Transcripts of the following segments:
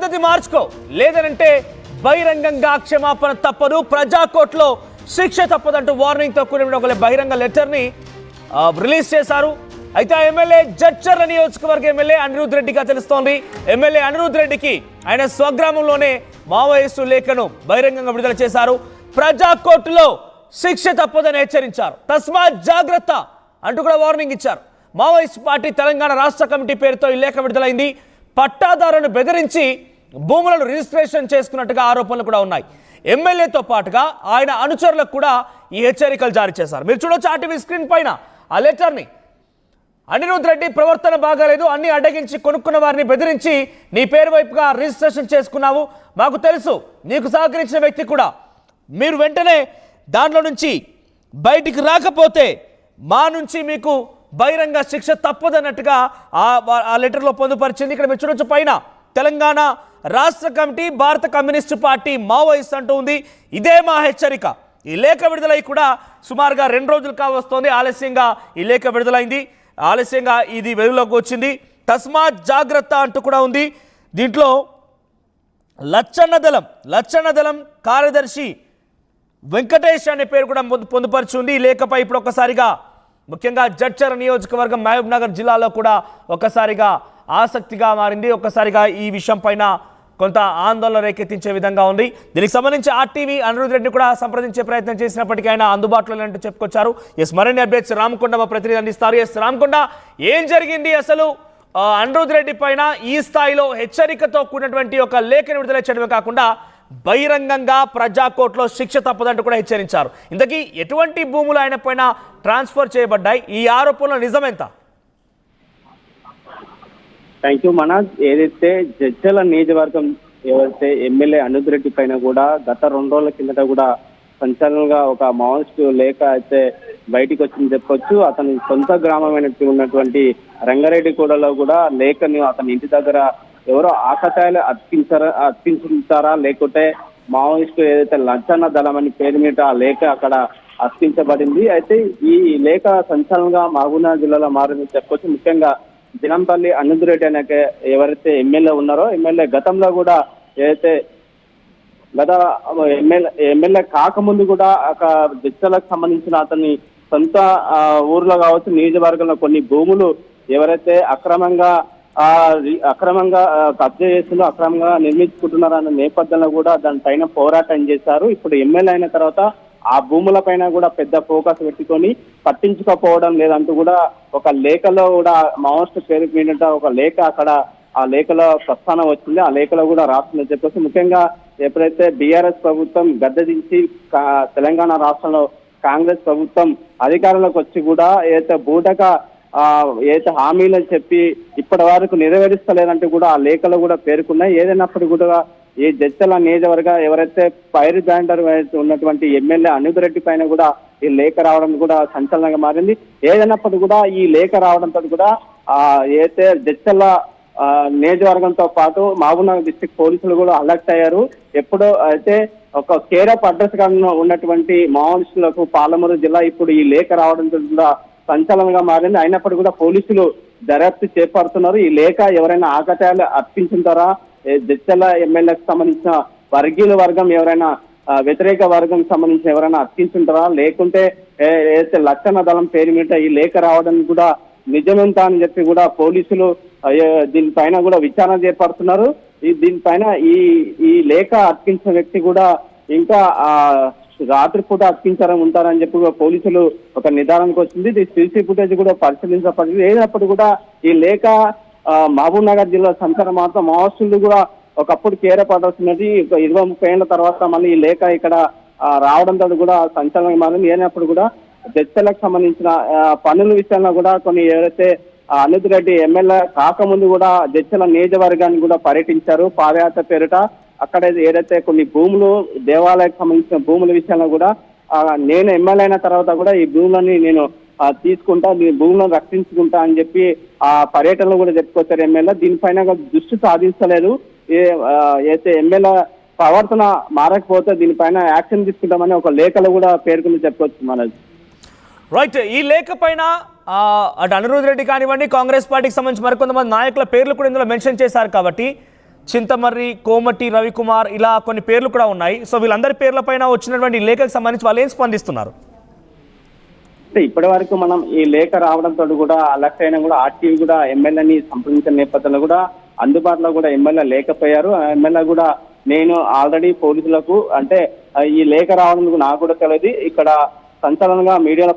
పద్ధతి మార్చుకో, లేదనంటే బహిరంగంగా క్షమాపణ తప్పదు, ప్రజాకోర్టులో శిక్ష తప్పదంటూ వార్నింగ్తో కూడిన ఒక బహిరంగ లెటర్ని రిలీజ్ చేశారు. అయితే ఆ ఎమ్మెల్యే జడ్చర్ల నియోజకవర్గ ఎమ్మెల్యే అనిరుద్ రెడ్డిగా తెలుస్తోంది. ఎమ్మెల్యే అనిరుద్ రెడ్డికి ఆయన స్వగ్రామంలోనే మావోయిస్టు లేఖను బహిరంగంగా విడుదల చేశారు. ప్రజాకోర్టులో శిక్ష తప్పదని హెచ్చరించారు. తస్మాత్ జాగ్రత్త అంటూ కూడా వార్నింగ్ ఇచ్చారు. మావోయిస్ట్ పార్టీ తెలంగాణ రాష్ట్ర కమిటీ పేరుతో ఈ లేఖ విడుదలైంది. పట్టాదారులను బెదిరించి భూములను రిజిస్ట్రేషన్ చేసుకున్నట్టుగా ఆరోపణలు కూడా ఉన్నాయి. ఎమ్మెల్యేతో పాటుగా ఆయన అనుచరులకు కూడా ఈ హెచ్చరికలు జారీ చేశారు. మీరు చూడొచ్చు ఆర్టీవీ స్క్రీన్ పైన ఆ లెటర్ని. అనిరుద్ రెడ్డి ప్రవర్తన బాగాలేదు, అన్ని అడ్డగించి కొనుక్కున్న వారిని బెదిరించి నీ పేరు వైపుగా రిజిస్ట్రేషన్ చేసుకున్నావు, మాకు తెలుసు, నీకు సహకరించిన వ్యక్తి కూడా, మీరు వెంటనే దాంట్లో నుంచి బయటికి రాకపోతే మా నుంచి మీకు బహిరంగ శిక్ష తప్పదన్నట్టుగా ఆ లెటర్లో పొందుపరిచింది. ఇక్కడ మీరు చూడొచ్చు పైన తెలంగాణ రాష్ట్ర కమిటీ భారత కమ్యూనిస్టు పార్టీ మావోయిస్ట్ అంటూ ఉంది. ఇదే మా హెచ్చరిక. ఈ లేఖ విడుదలై కూడా సుమారుగా 2 రోజులు కావస్తోంది. ఆలస్యంగా ఈ లేఖ విడుదలైంది, ఆలస్యంగా ఇది వెలుగులోకి వచ్చింది. తస్మాత్ జాగ్రత్త అంటూ కూడా ఉంది. దీంట్లో లచ్చన్న దళం కార్యదర్శి వెంకటేష్ అనే పేరు కూడా పొందుపరిచి ఉంది. ఈ లేఖపై ఇప్పుడు ఒక్కసారిగా ముఖ్యంగా జడ్చర్ల నియోజకవర్గం మహబూబ్ నగర్ జిల్లాలో కూడా ఒక్కసారిగా ఆసక్తిగా మారింది. ఒక్కసారిగా ఈ విషయం పైన కొంత ఆందోళన రేకెత్తించే విధంగా ఉంది. దీనికి సంబంధించి ఆర్టీవీ అనిరుద్ రెడ్డి కూడా సంప్రదించే ప్రయత్నం చేసినప్పటికీ ఆయన అందుబాటులో లేనంటూ చెప్పుకొచ్చారు. మరిన్ని అప్డేట్స్ రామకొండ మా ప్రతినిధి అందిస్తారు. రామకొండ, ఏం జరిగింది అసలు? అనిరుద్ రెడ్డి పైన ఈ స్థాయిలో హెచ్చరికతో కూడినటువంటి ఒక లేఖను విడుదల చేయడమే కాకుండా బహిరంగంగా ప్రజాకోర్టులో శిక్ష తప్పదంటూ కూడా హెచ్చరించారు. ఇంతకీ ఎటువంటి భూములు ఆయన పైన ట్రాన్స్ఫర్ చేయబడ్డాయి? ఈ ఆరోపణల నిజమెంత? Thank you Manoj. ఏదైతే జడ్చర్ల నియోజకవర్గం ఎవరైతే ఎమ్మెల్యే అనిరుద్ రెడ్డి పైన కూడా గత 2 రోజుల కిందట కూడా సంచలనంగా ఒక మావోయిస్టు లేఖ అయితే బయటికి వచ్చింది చెప్పొచ్చు. అతని సొంత గ్రామమైన ఉన్నటువంటి రంగారెడ్డిగూడలో కూడా లేఖని అతని ఇంటి దగ్గర ఎవరో ఆకతాయిలు అర్పించారా లేకుంటే మావోయిస్టు ఏదైతే లచ్చన్న దళం అని పేరు మీద ఆ లేఖ అక్కడ అర్పించబడింది. అయితే ఈ లేఖ సంచలనంగా మహబూబ్నగర్ జిల్లాలో మారింది చెప్పొచ్చు. ముఖ్యంగా దినంపల్లి అనిరుద్ రెడ్డి అనే ఎవరైతే ఎమ్మెల్యే ఉన్నారో, ఎమ్మెల్యే గతంలో కూడా ఏదైతే ఎమ్మెల్యే కాకముందు కూడా ఒక జడ్చర్లకు సంబంధించిన అతని సొంత ఊర్లో కావచ్చు నియోజకవర్గంలో కొన్ని భూములు ఎవరైతే అక్రమంగా కబ్జా చేస్తుందో అక్రమంగా నిర్మించుకుంటున్నారో అన్న నేపథ్యంలో కూడా దానిపైన పోరాటం చేశారు. ఇప్పుడు ఎమ్మెల్యే అయిన తర్వాత ఆ భూముల పైన కూడా పెద్ద ఫోకస్ పెట్టుకొని పట్టించుకోకపోవడం లేదంటూ కూడా ఒక లేఖలో కూడా మావోయిస్టు పేరు మీద ఒక లేఖ అక్కడ ఆ లేఖలో ప్రస్థానం వచ్చింది. ఆ లేఖలో కూడా రాస్తుందని చెప్పేసి ముఖ్యంగా ఎప్పుడైతే బీఆర్ఎస్ ప్రభుత్వం గద్దెదించి తెలంగాణ రాష్ట్రంలో కాంగ్రెస్ ప్రభుత్వం అధికారంలోకి వచ్చి కూడా ఏదైతే బూటగా ఏదైతే హామీలు చెప్పి ఇప్పటి వరకు నెరవేరుస్తలేదంటూ కూడా ఆ లేఖలో కూడా పేర్కొన్నాయి. ఏదైనప్పుడు కూడా ఈ జడ్చర్ల నియోజకవర్గ ఎవరైతే ఫైర్ బ్యాండర్ ఉన్నటువంటి ఎమ్మెల్యే అనిరుద్ రెడ్డి పైన కూడా ఈ లేఖ రావడం కూడా సంచలనంగా మారింది. ఏదైనప్పుడు కూడా ఈ లేఖ రావడంతో కూడా ఏదైతే జడ్చర్ల నియోజకవర్గంతో పాటు మహబూబ్నగర్ డిస్ట్రిక్ట్ పోలీసులు కూడా అలర్ట్ అయ్యారు. ఎప్పుడో అయితే ఒక కేర్ ఆఫ్ అడ్రస్ గా ఉన్నటువంటి మావోయిస్టులకు పాలమూరు జిల్లా ఇప్పుడు ఈ లేఖ రావడంతో కూడా సంచలనంగా మారింది. అయినప్పుడు కూడా పోలీసులు దర్యాప్తు చేపడుతున్నారు. ఈ లేఖ ఎవరైనా ఆకతాయాలు అర్పించుంటారా, జడ్చర్ల ఎమ్మెల్యేకి సంబంధించిన వర్గీయుల వర్గం ఎవరైనా వ్యతిరేక వర్గం సంబంధించిన ఎవరైనా అర్పించుంటారా, లేకుంటే ఏదైతే లచ్చన్న దళం పేరు మీద ఈ లేఖ రావడం కూడా నిజమెంత అని చెప్పి కూడా పోలీసులు దీనిపైన కూడా విచారణ చేపడుతున్నారు. దీనిపైన ఈ లేఖ అర్పించిన వ్యక్తి కూడా ఇంకా రాత్రిపూట అర్పించారని ఉంటారని చెప్పి పోలీసులు ఒక నిర్ధారణకు వచ్చింది. సీసీ ఫుటేజ్ కూడా పరిశీలించబడింది. ఏదైనప్పుడు కూడా ఈ లేఖ మహబూబ్ నగర్ జిల్లా సంచారం మాత్రం మావోయిస్టులు కూడా ఒకప్పుడు కేరపడాల్సినది 20-30 ఏళ్ల తర్వాత మళ్ళీ ఈ లేఖ ఇక్కడ రావడంతో కూడా సంచలనంగా మారింది. ఏదైనప్పుడు కూడా జడ్చర్లకు సంబంధించిన పనుల విషయంలో కూడా కొన్ని ఎవరైతే అనిరుద్ రెడ్డి ఎమ్మెల్యే కాకముందు కూడా జడ్చర్ల నియోజకవర్గాన్ని కూడా పర్యటించారు పాదయాత్ర పేరిట. అక్కడ ఏదైతే కొన్ని భూములు దేవాలయానికి సంబంధించిన భూముల విషయంలో కూడా నేను ఎమ్మెల్యే అయిన తర్వాత కూడా ఈ భూములని నేను తీసుకుంటా, ఈ భూములను రక్షించుకుంటా అని చెప్పి ఆ పర్యటనలో కూడా చెప్పుకొచ్చారు ఎమ్మెల్యే. దీనిపైన దృష్టి సాధించలేదు. అయితే ఎమ్మెల్యే ప్రవర్తన మారకపోతే దీనిపైన యాక్షన్ తీసుకుంటామని ఒక లేఖలో కూడా పేర్కొని చెప్పుకోవచ్చు మనది. రైట్, ఈ లేఖ పైన అటు అనిరుద్ రెడ్డి కానివ్వండి, కాంగ్రెస్ పార్టీకి సంబంధించి మరికొంతమంది నాయకుల పేర్లు కూడా ఇందులో మెన్షన్ చేశారు కాబట్టి చింతమర్రి, కోమటి రవికుమార్ ఇలా కొన్ని పేర్లు కూడా ఉన్నాయి. సో వీళ్ళందరి పేర్లపైన వచ్చినటువంటి లేఖకు సంబంధించి వాళ్ళు ఏం స్పందిస్తున్నారు? అంటే ఇప్పటి వరకు మనం ఈ లేఖ రావడంతో కూడా అలర్ట్ అయినా కూడా ఆర్టీవీ కూడా ఎమ్మెల్యేని సంప్రదించిన నేపథ్యంలో కూడా అందుబాటులో కూడా ఎమ్మెల్యే లేకపోయారు. ఎమ్మెల్యే కూడా నేను ఆల్రెడీ పోలీసులకు అంటే ఈ లేఖ రావడం నాకు కూడా తెలియదు, ఇక్కడ సంచలనంగా మీడియాల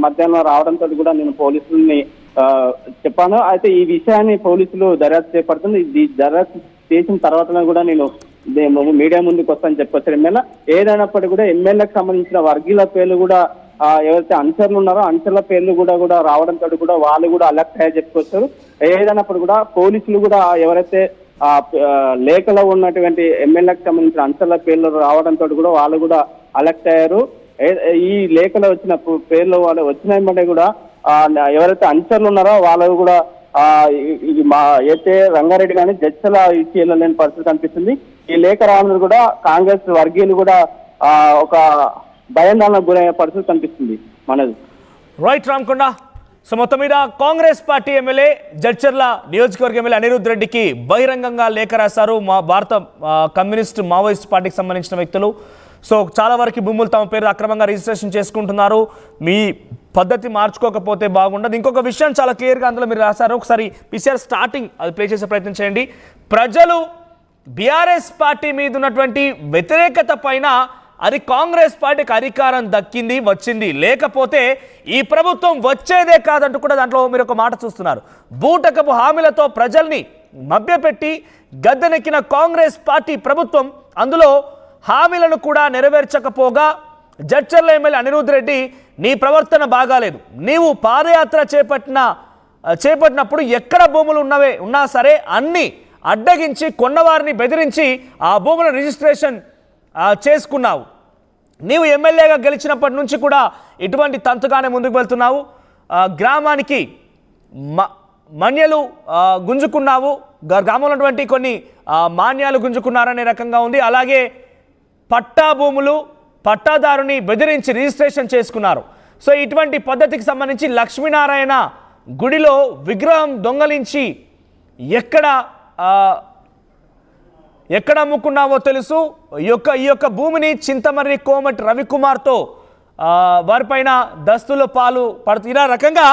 మధ్యాహ్నం రావడంతో కూడా నేను పోలీసుల్ని చెప్పాను. అయితే ఈ విషయాన్ని పోలీసులు దర్యాప్తు చేపడుతుంది. ఈ దర్యాప్తు చేసిన తర్వాత కూడా నేను మీడియా ముందుకు వస్తానని చెప్పొచ్చారు ఎమ్మెల్యే. ఏదైనప్పటికీ కూడా ఎమ్మెల్యేకి సంబంధించిన వర్గీయుల పేర్లు కూడా ఎవరైతే అనుచరులు ఉన్నారో అనుచరుల పేర్లు కూడా రావడంతో కూడా వాళ్ళు కూడా అలర్ట్ అయ్యా చెప్పుకొచ్చారు. ఏదైనప్పుడు కూడా పోలీసులు కూడా ఎవరైతే లేఖలో ఉన్నటువంటి ఎమ్మెల్యేకి సంబంధించిన అనుచరుల పేర్లు రావడంతో కూడా వాళ్ళు కూడా అలర్ట్ అయ్యారు. ఈ లేఖలో వచ్చిన పేర్లు వాళ్ళు వచ్చినాయంటే కూడా ఎవరైతే అనుచరులు ఉన్నారో వాళ్ళు కూడా ఇది మా అయితే రంగారెడ్డి కానీ జడ్చల ఇచ్చి వెళ్ళలేని పరిస్థితి కనిపిస్తుంది. ఈ లేఖ రావడం కూడా కాంగ్రెస్ వర్గీయులు కూడా ఒక భయాందోళనకు గురయ్యే పరిస్థితి కనిపిస్తుంది మనది. రైట్ రామకొండ. సో మొత్తం మీద కాంగ్రెస్ పార్టీ ఎమ్మెల్యే జడ్చర్ల నియోజకవర్గ ఎమ్మెల్యే అనిరుద్ రెడ్డికి బహిరంగంగా లేఖ రాశారు మా భారత కమ్యూనిస్ట్ మావోయిస్ట్ పార్టీకి సంబంధించిన వ్యక్తులు. సో చాలా వరకు భూములు తమ పేరు అక్రమంగా రిజిస్ట్రేషన్ చేసుకుంటున్నారు, మీ పద్ధతి మార్చుకోకపోతే బాగుండదు. ఇంకొక విషయం చాలా క్లియర్గా అందులో మీరు రాశారు, ఒకసారి పిసిఆర్ స్టార్టింగ్ అది ప్లే చేసే ప్రయత్నం చేయండి. ప్రజలు బీఆర్ఎస్ పార్టీ మీద ఉన్నటువంటి వ్యతిరేకత పైన అది కాంగ్రెస్ పార్టీకి అధికారం దక్కింది వచ్చింది, లేకపోతే ఈ ప్రభుత్వం వచ్చేదే కాదంటూ కూడా దాంట్లో మీరు ఒక మాట చూస్తున్నారు. బూటకపు హామీలతో ప్రజల్ని మభ్యపెట్టి గద్దెనెక్కిన కాంగ్రెస్ పార్టీ ప్రభుత్వం అందులో హామీలను కూడా నెరవేర్చకపోగా జడ్చర్ల ఎమ్మెల్యే అనిరుద్ రెడ్డి నీ ప్రవర్తన బాగాలేదు, నీవు పాదయాత్ర చేపట్టినప్పుడు ఎక్కడ భూములు ఉన్నా సరే అన్నీ అడ్డగించి కొన్నవారిని బెదిరించి ఆ భూముల రిజిస్ట్రేషన్ చేసుకున్నావు, నీవు ఎమ్మెల్యేగా గెలిచినప్పటి నుంచి కూడా ఇటువంటి తంతుగానే ముందుకు వెళ్తున్నావు, గ్రామానికి మన్యలు గుంజుకున్నావు, గ్రామంలో ఉన్నటువంటి కొన్ని మాన్యాలు గుంజుకున్నారనే రకంగా ఉంది. అలాగే పట్టా భూములు పట్టాదారుని బెదిరించి రిజిస్ట్రేషన్ చేసుకున్నారు. సో ఇటువంటి పద్ధతికి సంబంధించి లక్ష్మీనారాయణ గుడిలో విగ్రహం దొంగలించి ఎక్కడ అమ్ముకున్నావో తెలుసు. ఈ యొక్క భూమిని చింతమర్రి కోమటి రవికుమార్తో వారిపైన దస్తుల పాలు పడుతు ఇలా రకంగా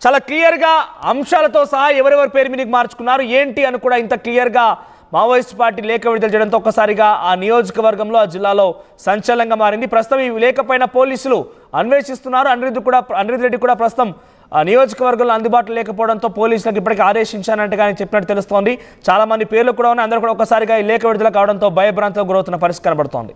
చాలా క్లియర్గా అంశాలతో సహా ఎవరెవరి పేరు మీదకి మార్చుకున్నారు ఏంటి అని కూడా ఇంత క్లియర్గా మావోయిస్ట్ పార్టీ లేఖ విడుదల చేయడంతో ఒక్కసారిగా ఆ నియోజకవర్గంలో ఆ జిల్లాలో సంచలనంగా మారింది. ప్రస్తుతం ఈ లేఖపైన పోలీసులు అన్వేషిస్తున్నారు. అనిరుద్ రెడ్డి కూడా ప్రస్తుతం నియోజకవర్గంలో అందుబాటులో లేకపోవడంతో పోలీసులకు ఇప్పటికీ ఆదేశించానంటే కానీ చెప్పినట్టు తెలుస్తోంది. చాలా మంది పేర్లు కూడా ఉన్నాయి. అందరూ కూడా ఒక్కసారిగా ఈ లేఖ విడుదల కావడంతో భయభ్రాంతులకు గురవుతున్న పరిస్థితి కనబడుతోంది.